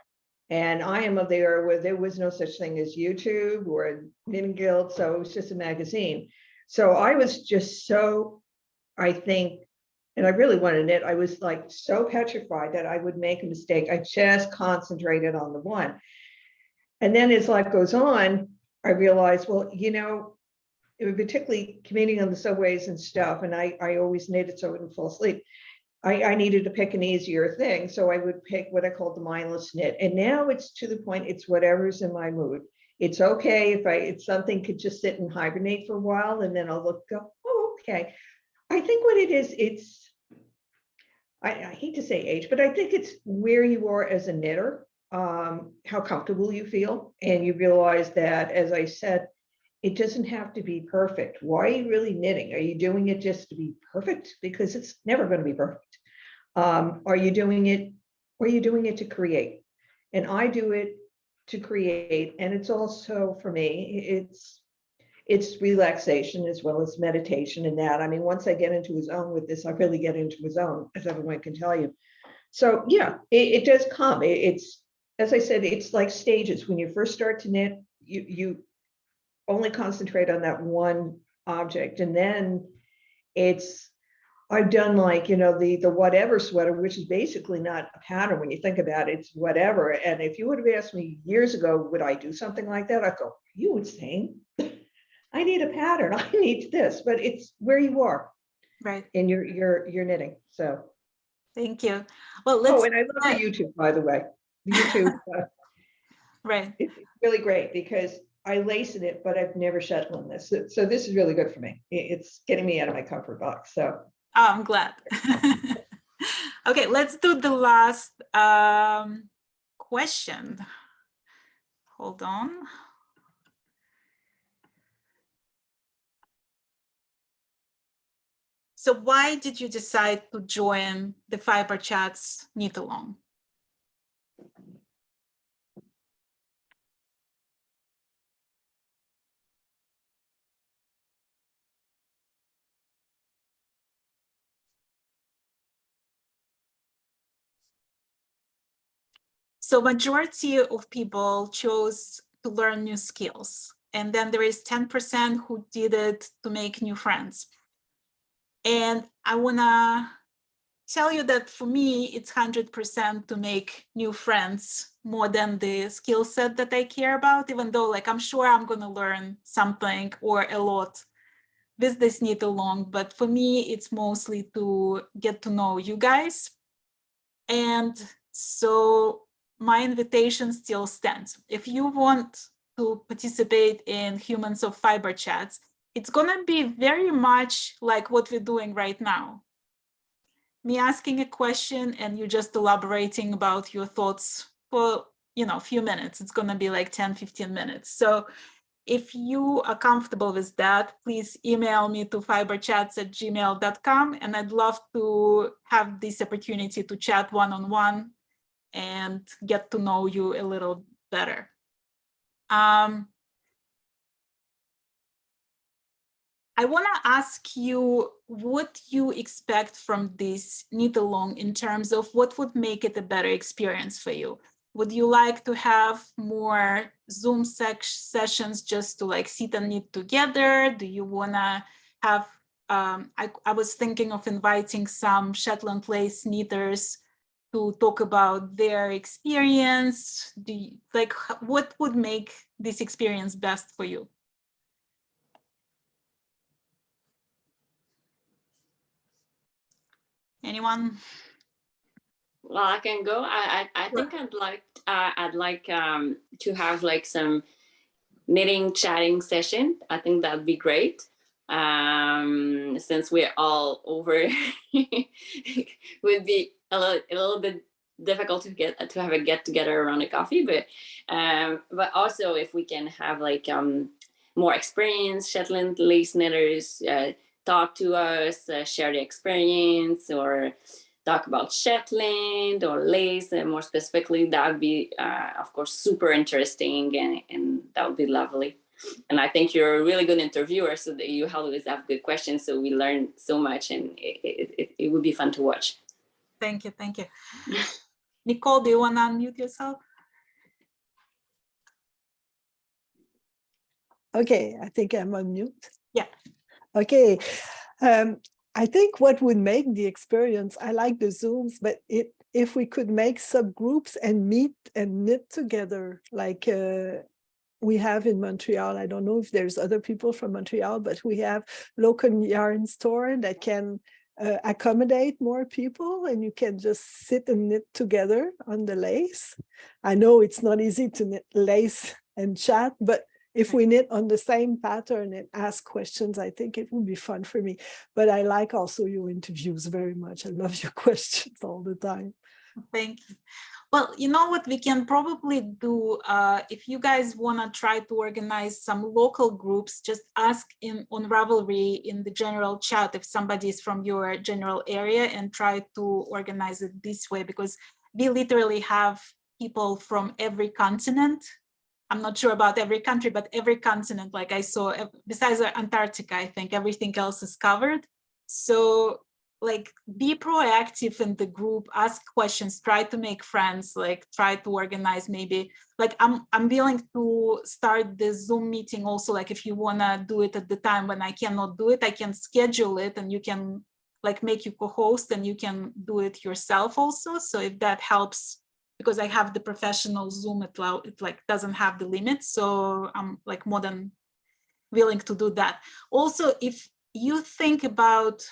And I am of the era where there was no such thing as YouTube or a knitting guild, so it was just a magazine. So I was just so, I think, and I really wanted to knit, I was like so petrified that I would make a mistake. I just concentrated on the one. And then as life goes on, I realized, well, particularly commuting on the subways and stuff, and I always knitted so I wouldn't fall asleep. I needed to pick an easier thing, so I would pick what I called the mindless knit. And now it's to the point, it's whatever's in my mood. It's okay if something could just sit and hibernate for a while, and then I'll go, oh, okay. I think what it is, I hate to say age, but I think it's where you are as a knitter, how comfortable you feel. And you realize that, as I said, it doesn't have to be perfect. Why are you really knitting? Are you doing it just to be perfect? Because it's never going to be perfect. Are you doing it to create? And I do it to create. And it's also, for me, it's relaxation as well as meditation and that. I mean, once I get into a zone with this, I really get into a zone, as everyone can tell you. So yeah, it does come. It's, as I said, it's like stages. When you first start to knit, you only concentrate on that one object. And then I've done like, the whatever sweater, which is basically not a pattern when you think about it, it's whatever. And if you would have asked me years ago, would I do something like that? I'd go, are you insane? I need a pattern. I need this, but it's where you are. Right. In your knitting. So thank you. Well, let's. Oh, and I love the YouTube, by the way. The YouTube. Right. It's really great because I lace in it, but I've never Shetland this. So this is really good for me. It's getting me out of my comfort box. So I'm glad. Okay, let's do the last question. Hold on. So why did you decide to join the Fiberchats Knit-A-Long? So majority of people chose to learn new skills. And then there is 10% who did it to make new friends. And I wanna tell you that for me, it's 100% to make new friends more than the skill set that I care about, even though like I'm sure I'm gonna learn something or a lot with this knit-along, but for me, it's mostly to get to know you guys. And so my invitation still stands. If you want to participate in Humans of Fiberchats, it's gonna be very much like what we're doing right now. Me asking a question and you just elaborating about your thoughts for, a few minutes. It's gonna be like 10, 15 minutes. So if you are comfortable with that, please email me to fiberchats@gmail.com, and I'd love to have this opportunity to chat one-on-one and get to know you a little better. I want to ask you what you expect from this knit-along in terms of what would make it a better experience for you. Would you like to have more Zoom sessions just to like sit and knit together? Do you want to have, I was thinking of inviting some Shetland Lace knitters to talk about their experience. What would make this experience best for you? Anyone? Well, I can go. I think I'd like to have like some knitting chatting session. I think that'd be great. Since we're all over, it would be a little bit difficult to have a get together around a coffee, but also if we can have like more experienced Shetland lace knitters talk to us, share the experience, or talk about Shetland or lace, and more specifically, that would be, of course, super interesting, and that would be lovely. And I think you're a really good interviewer, so that you always have good questions, so we learn so much, and it would be fun to watch. Thank you, thank you. Nicole, do you want to unmute yourself? Okay, I think I'm on mute. Yeah. Okay. I think what would make the experience, I like the Zooms, but if we could make subgroups and meet and knit together, like we have in Montreal. I don't know if there's other people from Montreal, but we have local yarn store that can accommodate more people, and you can just sit and knit together on the lace. I know it's not easy to knit lace and chat, but if we knit on the same pattern and ask questions, I think it would be fun for me. But I like also your interviews very much. I love your questions all the time. Thank you. Well, you know what we can probably do, if you guys want to try to organize some local groups, just ask on Ravelry in the general chat if somebody is from your general area, and try to organize it this way, because we literally have people from every continent. I'm not sure about every country, but every continent, like I saw, besides Antarctica, I think everything else is covered. So like, be proactive in the group, ask questions, try to make friends, like try to organize, maybe like I'm willing to start the Zoom meeting also, like if you want to do it at the time when I cannot do it, I can schedule it, and you can like make you co-host, and you can do it yourself also. So if that helps, because I have the professional Zoom, it like doesn't have the limit, so I'm like more than willing to do that. Also, if you think about,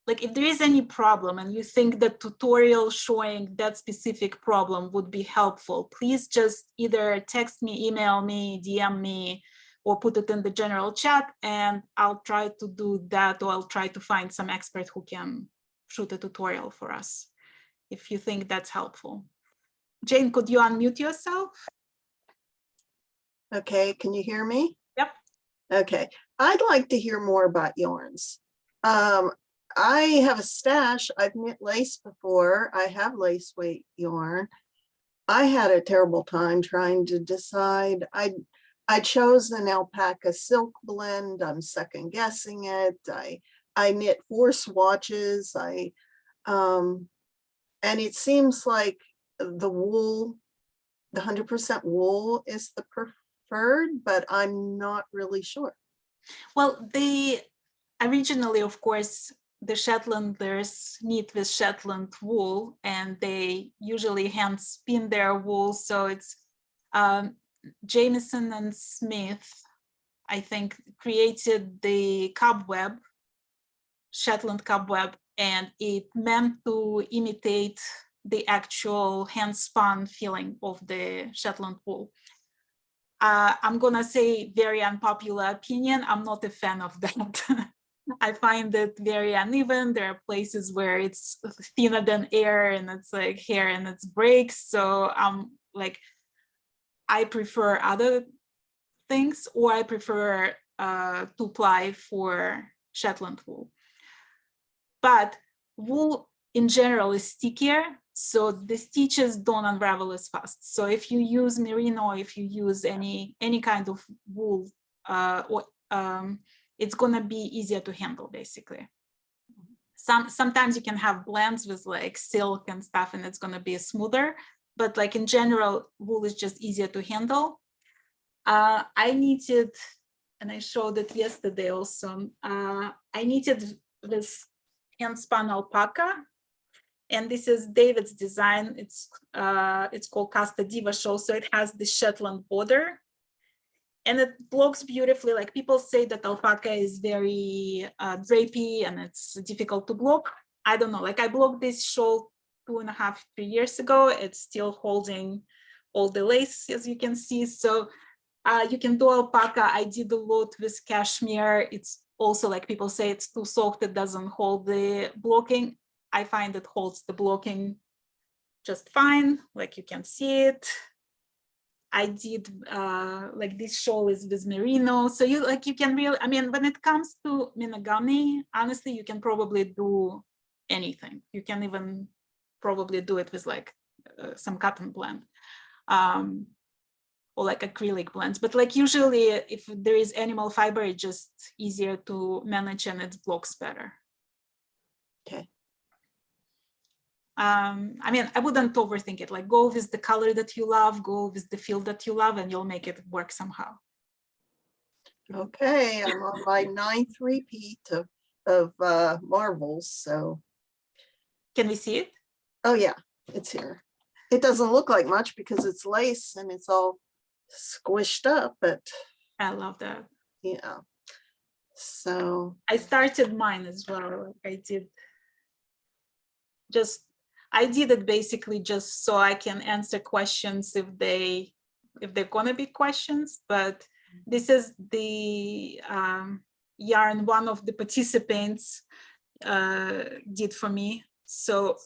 like if there is any problem and you think the tutorial showing that specific problem would be helpful, please just either text me, email me, DM me, or put it in the general chat, and I'll try to do that, or I'll try to find some expert who can shoot a tutorial for us, if you think that's helpful. Jane, could you unmute yourself? Okay, can you hear me? Yep. Okay, I'd like to hear more about yarns. I have a stash. I've knit lace before. I have lace weight yarn. I had a terrible time trying to decide. I chose an alpaca silk blend. I'm second guessing it. I knit 4 swatches. And it seems like the wool, the 100% wool is the preferred, but I'm not really sure. Well, originally, of course, the Shetlanders knit with Shetland wool, and they usually hand spin their wool. So it's Jameson and Smith, I think, created the cobweb, Shetland cobweb, and it meant to imitate the actual hand spun feeling of the Shetland wool. I'm gonna say very unpopular opinion. I'm not a fan of that. I find it very uneven. There are places where it's thinner than air, and it's like hair and it breaks. So like, I prefer other things, or I prefer 2-ply for Shetland wool. But wool in general is stickier, so the stitches don't unravel as fast. So if you use merino, if you use any kind of wool, it's gonna be easier to handle, basically. Sometimes you can have blends with like silk and stuff, and it's gonna be smoother. But like in general, wool is just easier to handle. I knitted, and I showed it yesterday also. I knitted this hand spun alpaca, and this is David's design. It's called Casta Diva Show. So it has the Shetland border, and it blocks beautifully. Like, people say that alpaca is very drapey and it's difficult to block. I don't know. Like, I blocked this shawl 2.5, 3 years ago. It's still holding all the lace, as you can see. So you can do alpaca. I did a lot with cashmere. It's also, like, people say it's too soft, it doesn't hold the blocking. I find it holds the blocking just fine. Like, you can see it. I did like this shawl is with merino. So you can really, I mean, when it comes to Minogame, honestly, you can probably do anything. You can even probably do it with like some cotton blend. Or like acrylic blends, but like usually if there is animal fiber, it's just easier to manage and it blocks better. Okay. I mean, I wouldn't overthink it. Like, go with the color that you love, go with the feel that you love, and you'll make it work somehow. Okay, I'm on my 9th repeat of marvels, so. Can we see it? Oh yeah, it's here. It doesn't look like much because it's lace and it's all squished up, but I love that. yeah. So I started mine as well. Like I did it basically just so I can answer questions if they're gonna be questions. But this is the yarn one of the participants did for me. So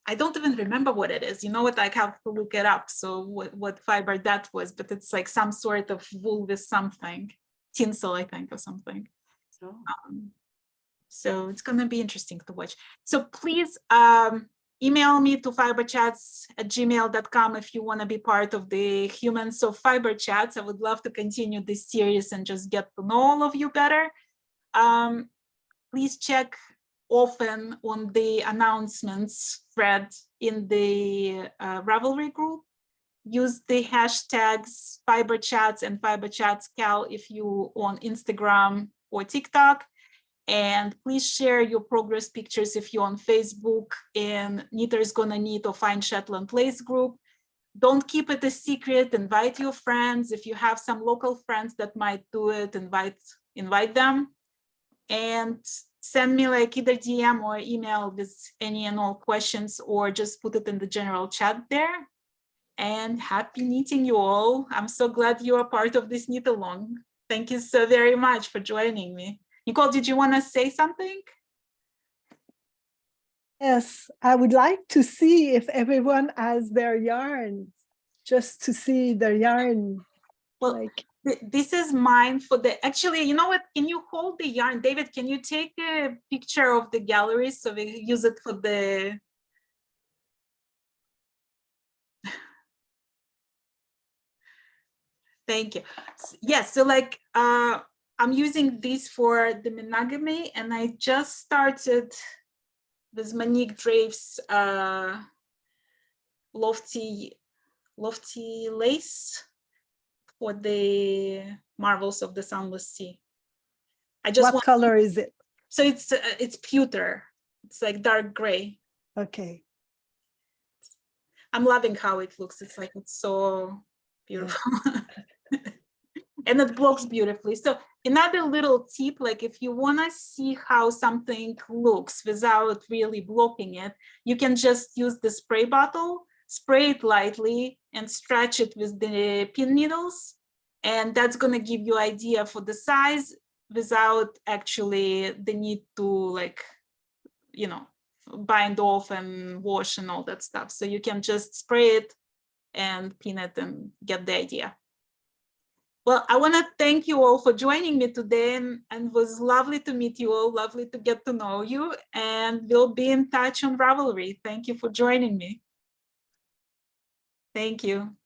I don't even remember what it is. You know what? I have to look it up. So what fiber that was, but it's like some sort of wool with something, tinsel, I think, or something. So it's going to be interesting to watch. So please email me to fiberchats@gmail.com if you want to be part of the Humans of Fiber Chats. I would love to continue this series and just get to know all of you better. Please check often on the announcements thread in the Ravelry group. Use the hashtags Fiberchats and Fiberchats KAL if you on Instagram or TikTok. And please share your progress pictures if you're on Facebook and Knitters Gonna Knit or Find Shetland Lace Group. Don't keep it a secret. Invite your friends. If you have some local friends that might do it, invite them. And send me like either DM or email with any and all questions, or just put it in the general chat there. And happy knitting you all. I'm so glad you are part of this knit along. Thank you so very much for joining me. Nicole, did you want to say something? Yes, I would like to see if everyone has their yarn, just to see their yarn. Well, like this is mine for the, actually, you know what, can you hold the yarn? David, can you take a picture of the gallery so we use it for the, thank you. Yes, so like, I'm using this for the Minogame, and I just started with Monique Drave's lofty lace for the Marvels of the Sunless Sea. What color is it? So it's pewter. It's like dark gray. Okay. I'm loving how it looks. It's like, it's so beautiful. Yeah. And it blocks beautifully. So another little tip, like if you want to see how something looks without really blocking it, you can just use the spray bottle, spray it lightly and stretch it with the pin needles. And that's going to give you an idea for the size without actually the need to, like, you know, bind off and wash and all that stuff. So you can just spray it and pin it and get the idea. Well, I want to thank you all for joining me today, and it was lovely to meet you all, lovely to get to know you, and we'll be in touch on Ravelry. Thank you for joining me. Thank you.